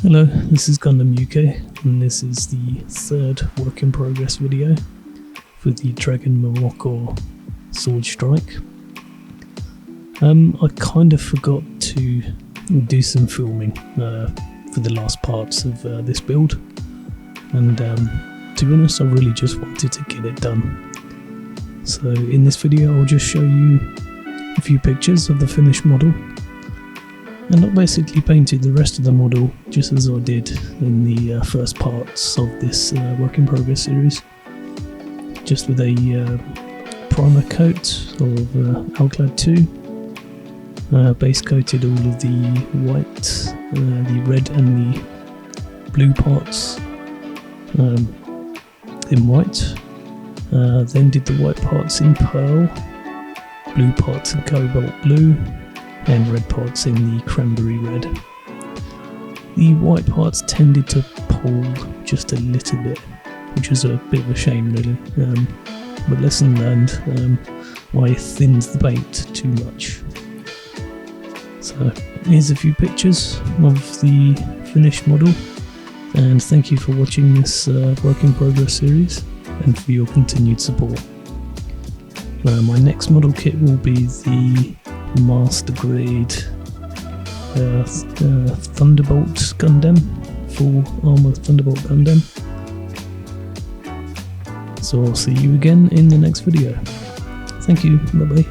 Hello, this is Gundam UK, and this is the third work in progress video for the Dragon Morocco Sword Strike. I kind of forgot to do some filming for the last parts of this build, and to be honest, I really just wanted to get it done. So in this video I'll just show you a few pictures of the finished model, and I basically painted the rest of the model just as I did in the first parts of this work in progress series, just with a primer coat of Alclad 2, base coated all of the white, the red and the blue parts in white, then did the white parts in pearl, blue parts in cobalt blue, and red parts in the cranberry red. The white parts tended to pull just a little bit, which was a bit of a shame really, but lesson learned. I thinned the paint too much. So here's a few pictures of the finished model, and thank you for watching this work in progress series and for your continued support. My next model kit will be the Master Grade Thunderbolt Gundam, full armor Thunderbolt Gundam. So I'll see you again in the next video. Thank you, bye bye.